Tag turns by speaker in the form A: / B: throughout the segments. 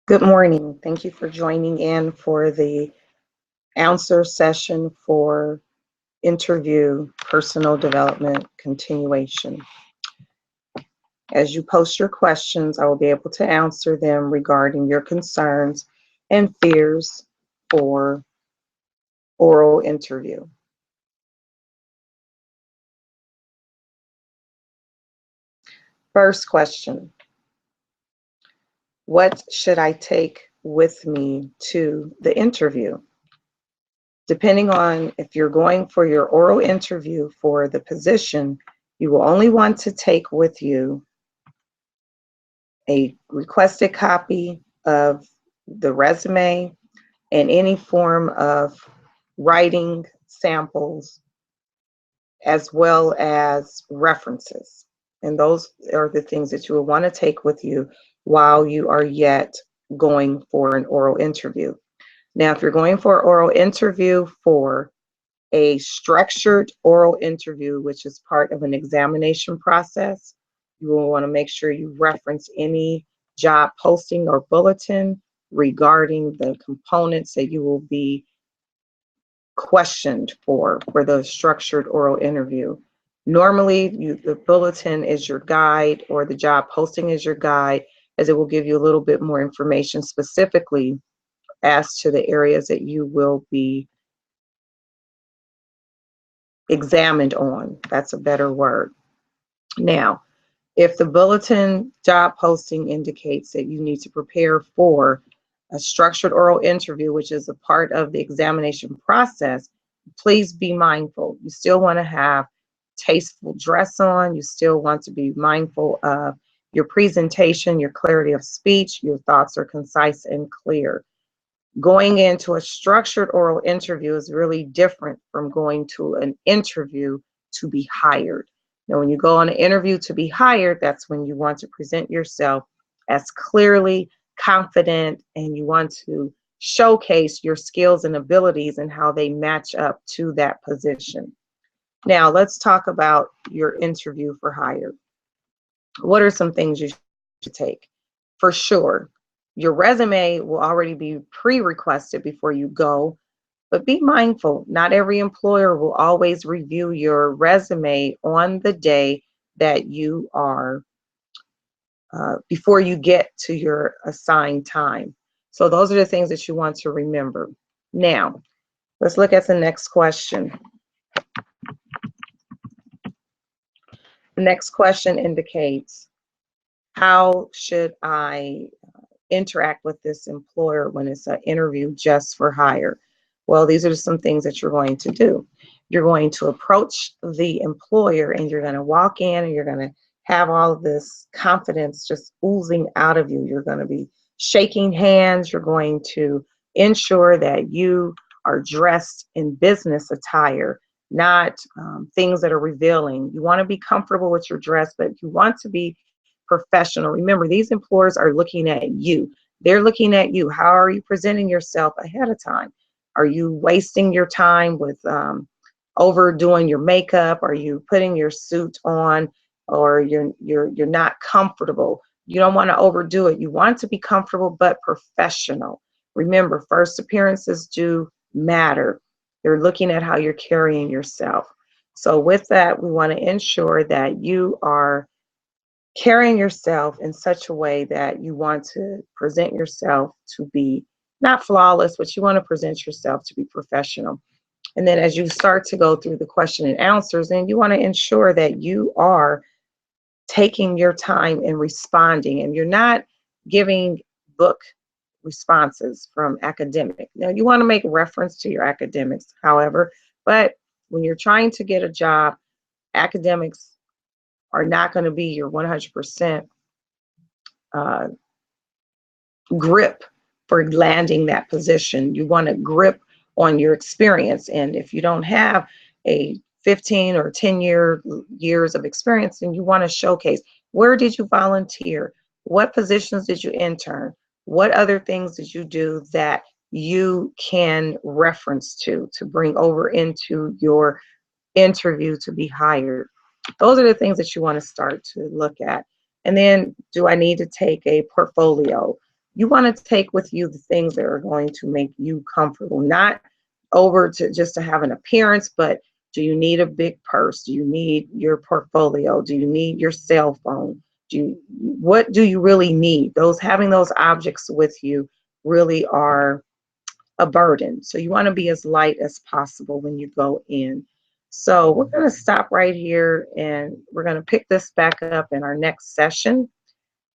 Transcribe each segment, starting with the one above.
A: Good morning. Thank you for joining in for the answer session for interview personal development continuation. As you post your questions, I will be able to answer them regarding your concerns and fears for oral interview. First question, what should I take with me to the interview? Depending on if you're going for your oral interview for the position, you will only want to take with you a requested copy of the resume and any form of writing samples as well as references. And those are the things that you will want to take with you while you are yet going for an oral interview. Now, if you're going for an oral interview for a structured oral interview, which is part of an examination process, you will want to make sure you reference any job posting or bulletin regarding the components that you will be questioned for the structured oral interview. Normally, the bulletin is your guide or the job posting is your guide, as it will give you a little bit more information specifically as to the areas that you will be examined on. That's a better word. Now, if the bulletin job posting indicates that you need to prepare for a structured oral interview, which is a part of the examination process, please be mindful. You still want to have tasteful dress on. You still want to be mindful of your presentation, your clarity of speech, your thoughts are concise and clear. Going into a structured oral interview is really different from going to an interview to be hired. Now, when you go on an interview to be hired, that's when you want to present yourself as clearly confident and you want to showcase your skills and abilities and how they match up to that position. Now, let's talk about your interview for hire. What are some things you should take? For sure, your resume will already be pre-requested before you go, but be mindful, not every employer will always review your resume on the day that you are, before you get to your assigned time. So those are the things that you want to remember. Now, let's look at the next question. The next question indicates, how should I interact with this employer when it's an interview just for hire? Well, these are some things that you're going to do. You're going to approach the employer and you're going to walk in and you're going to have all of this confidence just oozing out of you. You're going to be shaking hands. You're going to ensure that you are dressed in business attire, not things that are revealing. You want to be comfortable with your dress, but you want to be professional. Remember, these employers are looking at you. They're looking at you. How are you presenting yourself ahead of time? Are you wasting your time with overdoing your makeup? Are you putting your suit on, or you're not comfortable? You don't want to overdo it. You want to be comfortable but professional. Remember, first appearances do matter. They're looking at how you're carrying yourself. So with that, we want to ensure that you are carrying yourself in such a way that you want to present yourself to be not flawless, but you want to present yourself to be professional. And then as you start to go through the question and answers, then you want to ensure that you are taking your time and responding, and you're not giving book responses from academic. Now, you want to make reference to your academics, however, but when you're trying to get a job, academics are not going to be your 100% grip for landing that position. You want to grip on your experience. And if you don't have a 15 or 10 years of experience, then you want to showcase, where did you volunteer? What positions did you intern? What other things did you do that you can reference to bring over into your interview to be hired? Those are the things that you want to start to look at. And then, do I need to take a portfolio? you want to take with you the things that are going to make you comfortable, not over to just to have an appearance, but do you need a big purse? Do you need your portfolio? Do you need your cell phone? What do you really need? Having those objects with you really are a burden. So you want to be as light as possible when you go in. So we're going to stop right here and we're going to pick this back up in our next session.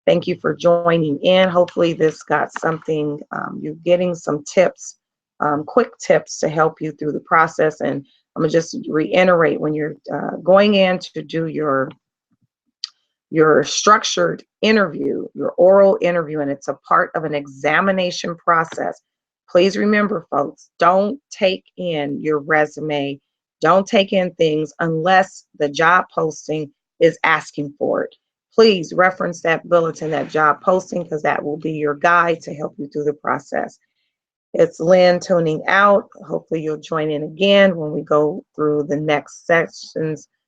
A: Thank you for joining in. Hopefully this got something, you're getting some tips, quick tips to help you through the process. And I'm gonna just reiterate, when you're going in to do your structured interview, your oral interview, and it's a part of an examination process. Please remember, folks, don't take in your resume, don't take in things unless the job posting is asking for it. Please reference that bulletin, that job posting, because that will be your guide to help you through the process. It's Lynn tuning out. Hopefully you'll join in again when we go through the next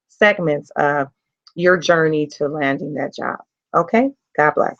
A: segments of your journey to landing that job. Okay? God bless.